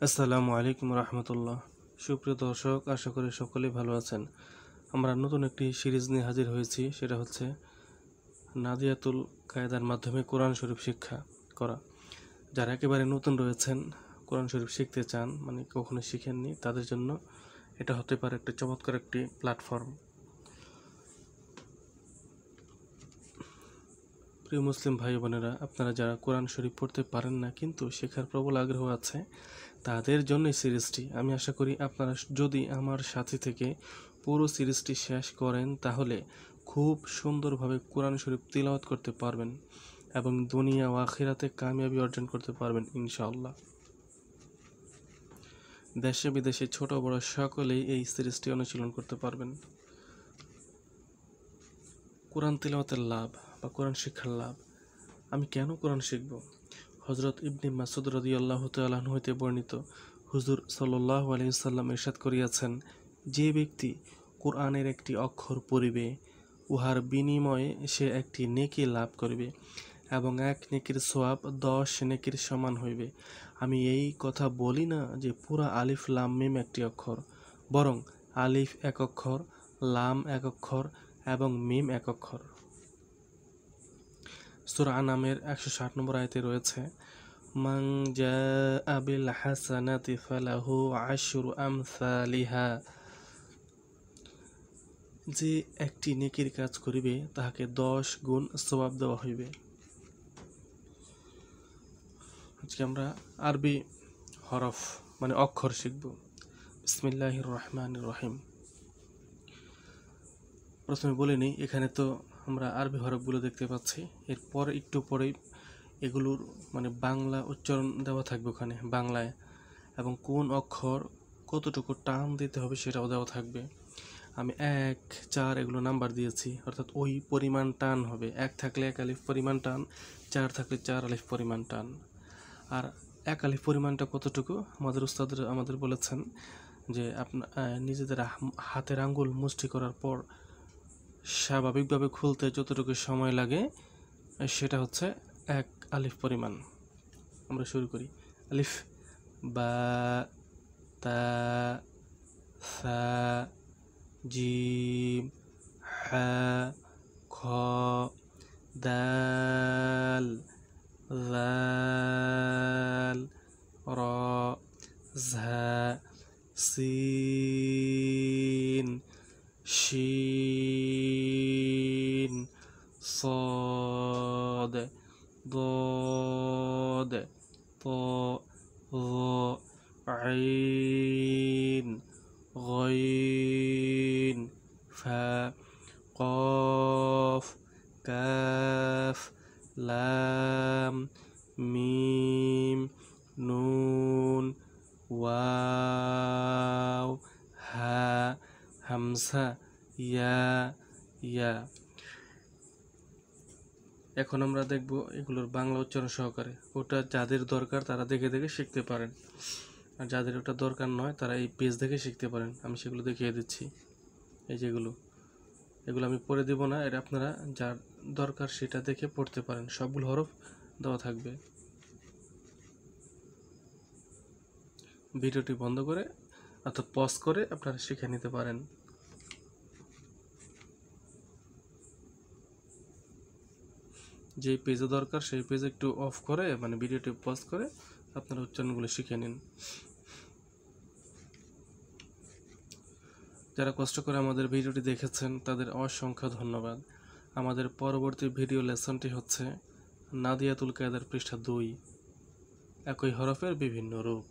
আসসালামু আলাইকুম রহমতুল্লাহ। সুপ্রিয় দর্শক, আশা করি সকলেই ভালো আছেন। আমরা নতুন একটি সিরিজ নিয়ে হাজির হয়েছি, সেটা হচ্ছে নাদিয়াতুল কায়দার মাধ্যমে কোরআন শরীফ শিক্ষা করা। যারা একেবারে নতুন রয়েছেন, কোরআন শরীফ শিখতে চান, মানে কখনো শিখেননি, তাদের জন্য এটা হতে পারে একটি চমৎকার একটি প্ল্যাটফর্ম। প্রিয় মুসলিম ভাই বোনেরা, আপনারা যারা কোরআন শরীফ পড়তে পারেন না কিন্তু শেখার প্রবল আগ্রহ আছে, তাদের জন্য এই সিরিজটি। আমি আশা করি আপনারা যদি আমার সাথে থেকে পুরো সিরিজটি শেষ করেন তাহলে খুব সুন্দরভাবে কোরআন শরীফ তিলাওয়াত করতে পারবেন এবং দুনিয়া ও আখিরাতে কামিয়াবি অর্জন করতে পারবেন ইনশাআল্লাহ। দেশে বিদেশে ছোট বড় সকলেই এই সিরিজটি অনুশীলন করতে পারবেন। কোরআন তিলাওয়াতের লাভ বা কোরআন শিক্ষার লাভ। আমি কেন কোরআন শিখব? হযরত ইবনে মাসউদ রাদিয়াল্লাহু তাআলা আনহু হতে বর্ণিত, হুজুর সাল্লাল্লাহু আলাইহি ওয়াসাল্লাম ইরশাদ করিয়াছেন, যে ব্যক্তি কোরআনের একটি অক্ষর পড়িবে উহার বিনিময়ে সে একটি নেকি লাভ করিবে এবং এক নেকির সওয়াব 10 নেকির সমান হইবে। আমি এই কথা বলি না যে পুরা আলিফ লাম মিম একটি অক্ষর, বরং আলিফ এক অক্ষর, লাম এক অক্ষর এবং মিম এক অক্ষর। সূরা আনামের 160 নম্বর আয়াতে রয়েছে, মান জাআ বিল হাসানাতি ফালাহু আশরু আমসালিহা, যে একটি নেকির কাজ করিবে তাহাকে 10 গুণ সওয়াব দেওয়া হইবে। আজকে আমরা আরবি হরফ মানে অক্ষর শিখব। বিসমিল্লাহির রহমানির রহিম। প্রথমে বলে নিই, এখানে তো আমরা আরবি হরফগুলো দেখতে পাচ্ছি, এরপর একটু পরেই এগুলোর মানে বাংলা উচ্চারণ দেওয়া থাকবে ওখানে বাংলায়, এবং কোন অক্ষর কতটুকু টান দিতে হবে সেটাও দেওয়া থাকবে। আমি 1, 4 এগুলো নাম্বার দিয়েছি, অর্থাৎ ওই পরিমাণ টান হবে। 1 থাকলে 1 আলিফ পরিমাণ টান, 4 থাকলে 4 আলিফ পরিমাণ টান। আর 1 আলিফ পরিমাণটা কতটুকু আমাদের উস্তাদরা আমাদের বলেছেন যে আপনার নিজেদের হাতের আঙ্গুল মুষ্টি করার পর স্বাভাবিকভাবে খুলতে যতটুকু সময় লাগে সেটা হচ্ছে 1 আলিফ পরিমাণ। আমরা শুরু করি। আলিফ, বা, তা, সা, জিম, হা, খ, দাল, জাল, র, ঝা, সিন, শিন, صاد ضاد طاء ظاء عين غين فاء قاف كاف لام ميم نون واو হা, হামসা, ইয়া। এখন আমরা দেখব এগুলোর বাংলা উচ্চারণ সহকারে। ওটা যাদের দরকার তারা দেখে দেখে শিখতে পারেন, আর যাদের ওটা দরকার নয় তারা এই পেজ দেখে শিখতে পারেন। আমি সেগুলো দেখিয়ে দিচ্ছি। এই যেগুলো, এগুলো আমি পড়ে দেব না, এটা আপনারা যার দরকার সেটা দেখে পড়তে পারেন। সবগুলো হরফ দেওয়া থাকবে। ভিডিওটি বন্ধ করে অর্থাৎ পজ করে আপনারা শিখে নিতে পারেন। যেই পেজে দরকার সেই পেজে একটু অফ করে মানে ভিডিওটি পজ করে আপনারা উচ্চারণগুলো শিখে নিন। যারা কষ্ট করে আমাদের ভিডিওটি দেখেছেন তাদের অসংখ্য ধন্যবাদ। আমাদের পরবর্তী ভিডিও লেসনটি হচ্ছে নাদিয়াতুল কায়দার পৃষ্ঠা 2, একই হরফের বিভিন্ন রূপ।